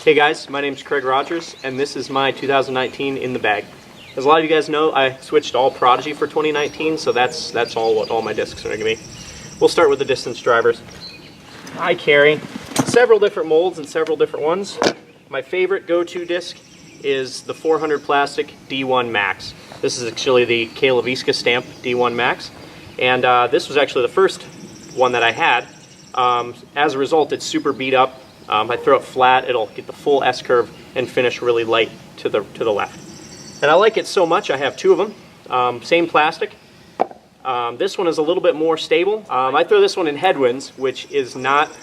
Hey guys, my name is Craig Rodgers, and this is my 2019 in the bag. As a lot of you guys know, I switched to all Prodigy for 2019, so that's all what all my discs are going to be. We'll start with the distance drivers. I carry several different molds and several different ones. My favorite go-to disc is the 400 plastic D1Max. This is actually the Cale Leiviska Stamp D1Max, and this was actually the first one that I had. As a result, it's super beat up. I throw it flat, it'll get the full S-curve and finish really light to the left. And I like it so much, I have two of them, same plastic. This one is a little bit more stable. I throw this one in headwinds, which is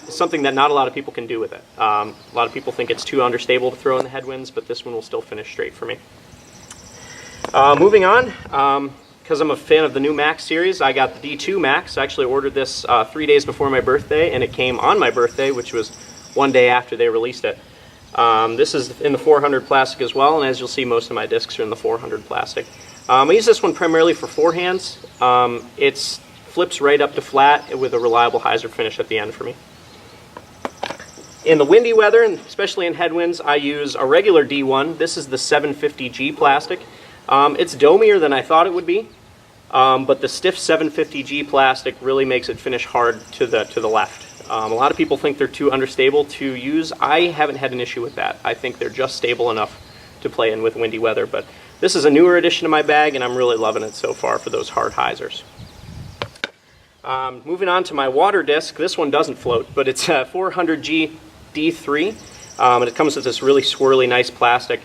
something that not a lot of people can do with it. A lot of people think it's too understable to throw in the headwinds, but this one will still finish straight for me. Moving on, because I'm a fan of the new Max series, I got the D2Max. I actually ordered this 3 days before my birthday, and it came on my birthday, which was one day after they released it. This is in the 400 plastic as well, and as you'll see, most of my discs are in the 400 plastic. I use this one primarily for forehands. It flips right up to flat with a reliable hyzer finish at the end for me. In the windy weather, and especially in headwinds, I use a regular D1. This is the 750G plastic. It's domier than I thought it would be, but the stiff 750G plastic really makes it finish hard to the left. A lot of people think they're too understable to use. I haven't had an issue with that. I think they're just stable enough to play in with windy weather, but this is a newer addition to my bag, and I'm really loving it so far for those hard hyzers. Moving on to my water disc, this one doesn't float, but it's a 400G D3, and it comes with this really swirly, nice plastic.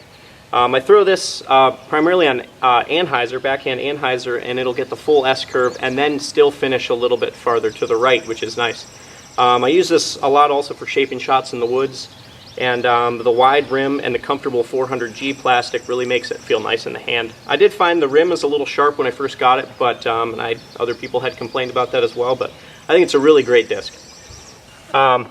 I throw this primarily on anhyzer, backhand anhyzer, and it'll get the full S-curve and then still finish a little bit farther to the right, which is nice. I use this a lot also for shaping shots in the woods, and the wide rim and the comfortable 400G plastic really makes it feel nice in the hand. I did find the rim is a little sharp when I first got it, but other people had complained about that as well, but I think it's a really great disc. I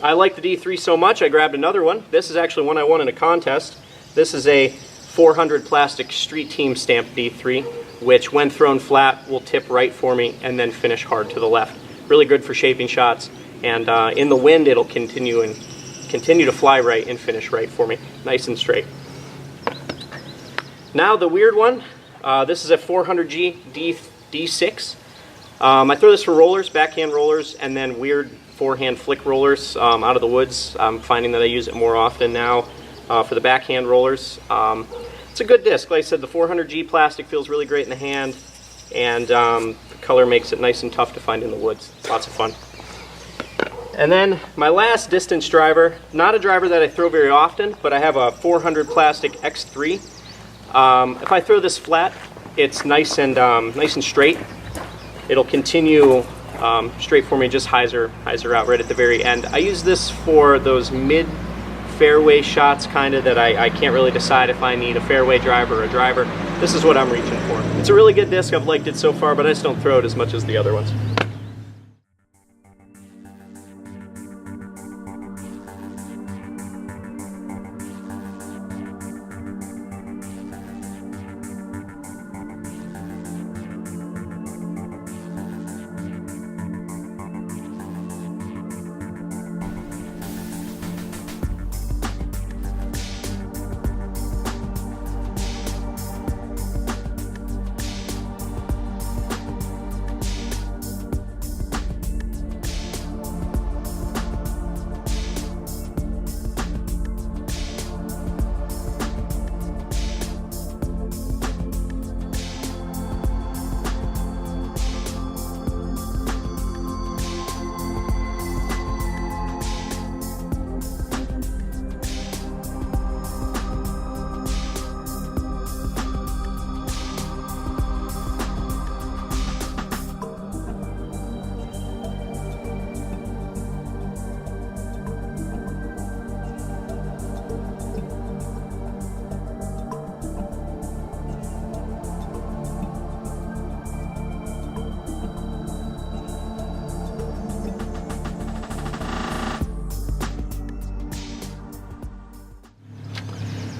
like the D3 so much, I grabbed another one. This is actually one I won in a contest. This is a 400 plastic Street Team Stamp D3, which when thrown flat will tip right for me and then finish hard to the left. Really good for shaping shots, and in the wind it'll continue to fly right and finish right for me, nice and straight. Now the weird one, this is a 400G D6. I throw this for rollers, backhand rollers, and then weird forehand flick rollers out of the woods. I'm finding that I use it more often now for the backhand rollers. It's a good disc. Like I said, the 400G plastic feels really great in the hand, and the color makes it nice and tough to find in the woods. Lots of fun. And then my last distance driver, not a driver that I throw very often, but I have a 400 plastic X3. If I throw this flat, it's nice and straight. It'll continue straight for me, just hyzer out right at the very end. I use this for those mid fairway shots kind of that I can't really decide if I need a fairway driver or a driver. This is what I'm reaching for. It's a really good disc. I've liked it so far, but I just don't throw it as much as the other ones.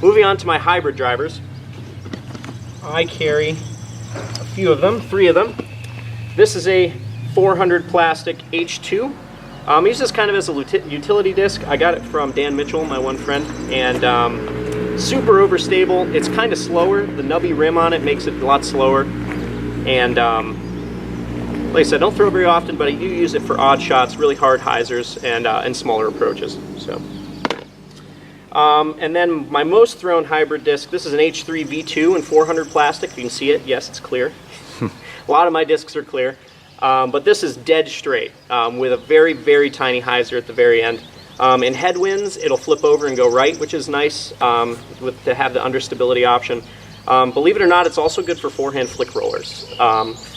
Moving on to my hybrid drivers. I carry a few of them, 3 of them. This is a 400 plastic H2. I use this kind of as a utility disc. I got it from Dan Mitchell, my one friend, and super overstable. It's kind of slower. The nubby rim on it makes it a lot slower. And like I said, I don't throw it very often, but I do use it for odd shots, really hard hyzers, and smaller approaches. So, and then my most thrown hybrid disc. This is an H3V2 in 400 plastic. You can see it. Yes, it's clear. A lot of my discs are clear. But this is dead straight with a very, very tiny hyzer at the very end. In headwinds, it'll flip over and go right, which is nice to have the understability option. Believe it or not, it's also good for forehand flick rollers.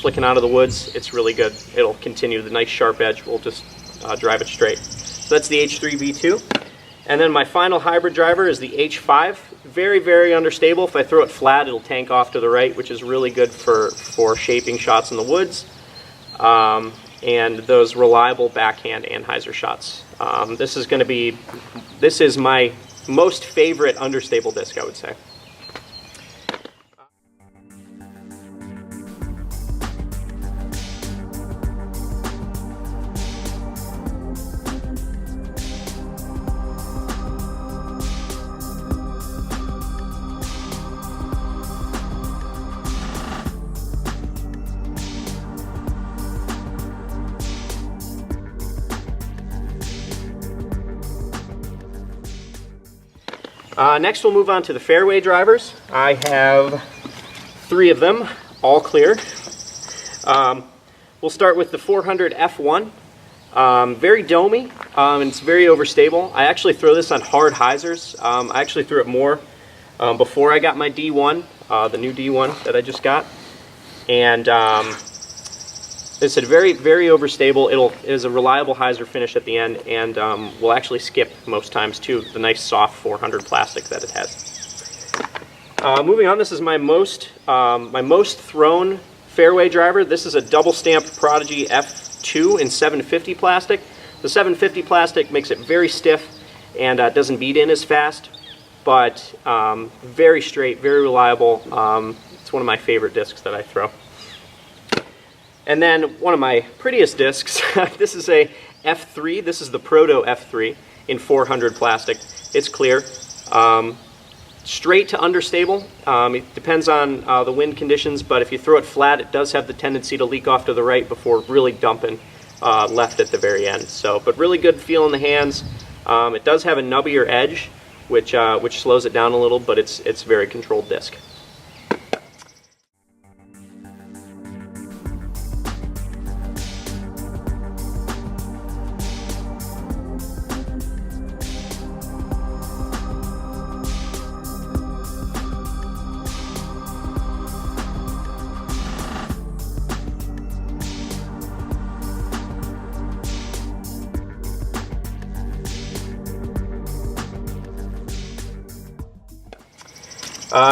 Flicking out of the woods, it's really good. It'll continue. The nice sharp edge will just drive it straight. So that's the H3V2. And then my final hybrid driver is the H5. Very, very understable. If I throw it flat, it'll tank off to the right, which is really good for shaping shots in the woods. And those reliable backhand anhyzer shots. This is my most favorite understable disc, I would say. Next we'll move on to the fairway drivers. I have 3 of them, all clear. We'll start with the 400 F1. Very domey, and it's very overstable. I actually throw this on hard hyzers. I actually threw it more before I got my D1, the new D1 that I just got. And it's a very, very overstable. It is a reliable hyzer finish at the end, and will actually skip most times too, the nice soft 400 plastic that it has. Moving on, this is my most thrown fairway driver. This is a double stamped Prodigy F2 in 750 plastic. The 750 plastic makes it very stiff and doesn't beat in as fast, but very straight, very reliable. It's one of my favorite discs that I throw. And then one of my prettiest discs, this is a F3. This is the Proto F3 in 400 plastic. It's clear. Straight to understable. It depends on the wind conditions, but if you throw it flat, it does have the tendency to leak off to the right before really dumping left at the very end. So, but really good feel in the hands. It does have a nubbier edge, which slows it down a little, but it's a very controlled disc.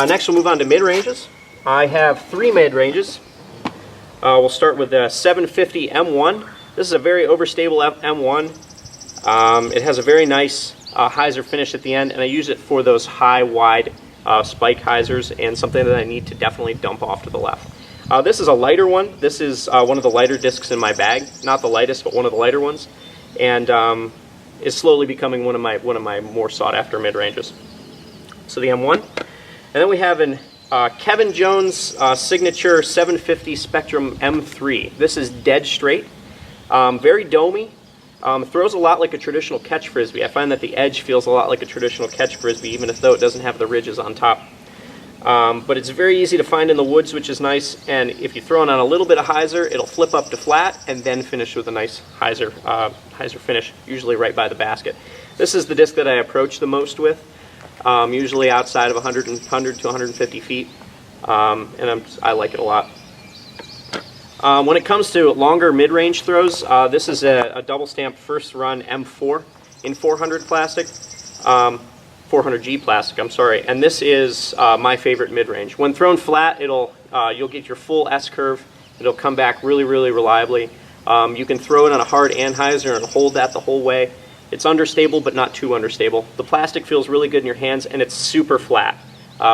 Next we'll move on to mid-ranges. I have 3 mid-ranges. We'll start with the 750 M1. This is a very overstable M1. It has a very nice hyzer finish at the end, and I use it for those high, wide spike hyzers and something that I need to definitely dump off to the left. This is a lighter one. This is one of the lighter discs in my bag. Not the lightest, but one of the lighter ones. And is slowly becoming one of my more sought-after mid-ranges. So the M1. And then we have an Kevin Jones signature 750 Spectrum M3. This is dead straight, very domey. Throws a lot like a traditional catch frisbee. I find that the edge feels a lot like a traditional catch frisbee, even though it doesn't have the ridges on top. But it's very easy to find in the woods, which is nice. And if you throw it on a little bit of hyzer, it'll flip up to flat and then finish with a nice hyzer finish, usually right by the basket. This is the disc that I approach the most with. Usually outside of 100 to 150 feet, and I like it a lot. When it comes to longer mid-range throws, this is a double stamped first run M4 in 400 plastic, 400G plastic, I'm sorry, and this is my favorite mid-range. When thrown flat, you'll get your full S-curve. It'll come back really, really reliably. You can throw it on a hard anhyzer and hold that the whole way. It's understable, but not too understable. The plastic feels really good in your hands, and it's super flat,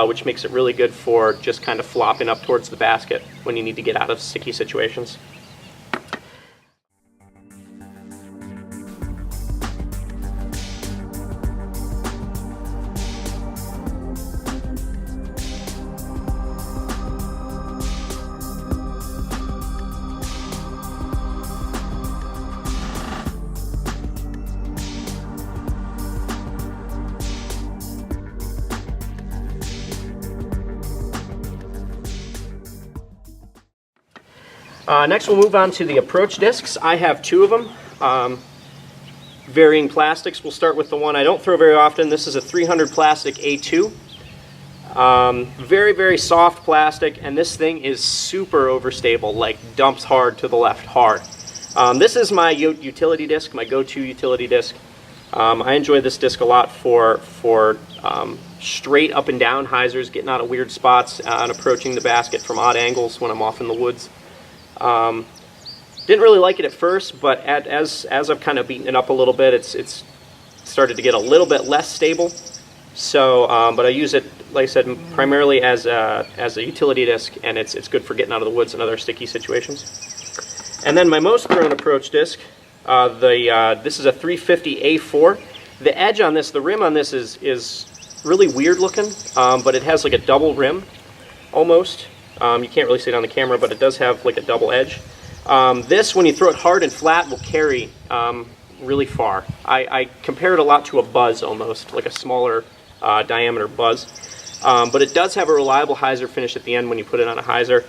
which makes it really good for just kind of flopping up towards the basket when you need to get out of sticky situations. Next we'll move on to the approach discs. I have two of them, varying plastics. We'll start with the one I don't throw very often. This is a 300 plastic A2. Very, very soft plastic, and this thing is super overstable, like dumps hard to the left hard. This is my utility disc, my go-to utility disc. I enjoy this disc a lot for straight up and down hyzers, getting out of weird spots and approaching the basket from odd angles when I'm off in the woods. Didn't really like it at first, but as I've kind of beaten it up a little bit, it's started to get a little bit less stable. So, but I use it, like I said, primarily as a utility disc, and it's good for getting out of the woods and other sticky situations. And then my most thrown approach disc, this is a 350 A4. The edge on this, the rim on this is really weird looking, but it has like a double rim almost. You can't really see it on the camera, but it does have like a double edge. This, when you throw it hard and flat, will carry really far. I compare it a lot to a buzz almost, like a smaller diameter buzz. But it does have a reliable hyzer finish at the end when you put it on a hyzer.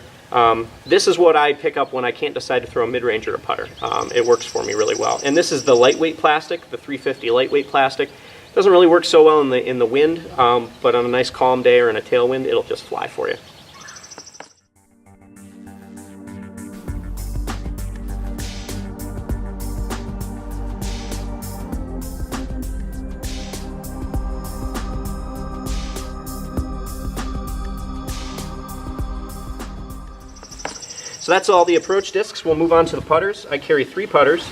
This is what I pick up when I can't decide to throw a mid-range or a putter. It works for me really well. And this is the lightweight plastic, the 350 lightweight plastic. Doesn't really work so well in the wind, but on a nice calm day or in a tailwind, it'll just fly for you. So that's all the approach discs. We'll move on to the putters. I carry 3 putters.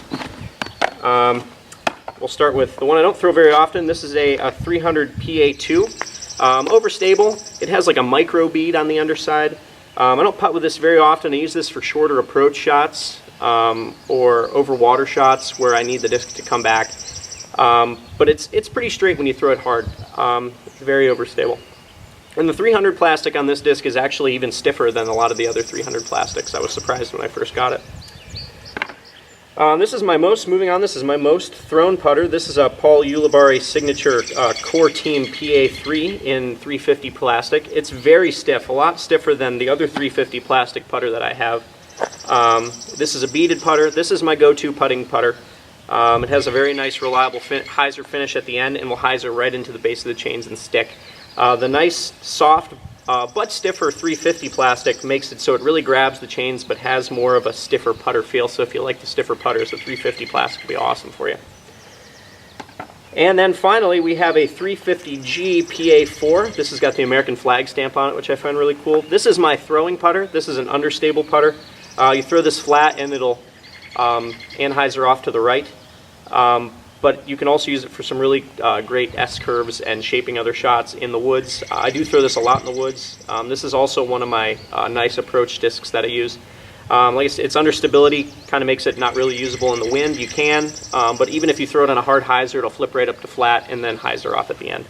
We'll start with the one I don't throw very often. This is a 300 PA2. Overstable. It has like a micro bead on the underside. I don't putt with this very often. I use this for shorter approach shots or over water shots where I need the disc to come back. But it's pretty straight when you throw it hard. It's very overstable. And the 300 plastic on this disc is actually even stiffer than a lot of the other 300 plastics. I was surprised when I first got it. This is my most thrown putter. This is a Paul Ulibarri Signature Core Team PA3 in 350 plastic. It's very stiff, a lot stiffer than the other 350 plastic putter that I have. This is a beaded putter. This is my go-to putting putter. It has a very nice, reliable hyzer finish at the end and will hyzer right into the base of the chains and stick. The nice, soft, but stiffer 350 plastic makes it so it really grabs the chains but has more of a stiffer putter feel. So if you like the stiffer putters, the 350 plastic will be awesome for you. And then finally we have a 350G PA4. This has got the American flag stamp on it, which I find really cool. This is my throwing putter. This is an understable putter. You throw this flat and it'll anhyzer off to the right. But you can also use it for some really great S-curves and shaping other shots in the woods. I do throw this a lot in the woods. This is also one of my nice approach discs that I use. Like I said, its understability kind of makes it not really usable in the wind. You can, but even if you throw it on a hard hyzer, it'll flip right up to flat and then hyzer off at the end.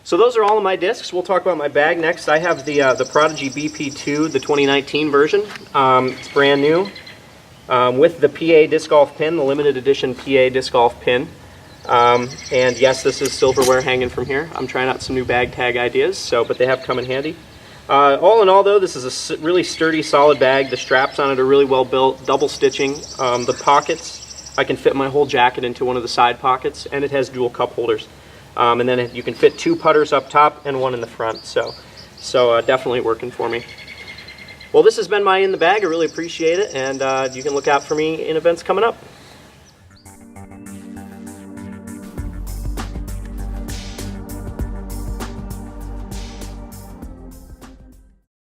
So those are all of my discs. We'll talk about my bag next. I have the Prodigy BP2, the 2019 version. It's brand new with the PA disc golf pin, the limited edition PA disc golf pin. And yes, this is silverware hanging from here. I'm trying out some new bag tag ideas, but they have come in handy. All in all, though, this is a really sturdy, solid bag. The straps on it are really well built, double stitching. The pockets, I can fit my whole jacket into one of the side pockets, and it has dual cup holders. And then you can fit 2 putters up top and 1 in the front, so definitely working for me. Well, this has been my In the Bag. I really appreciate it, and you can look out for me in events coming up.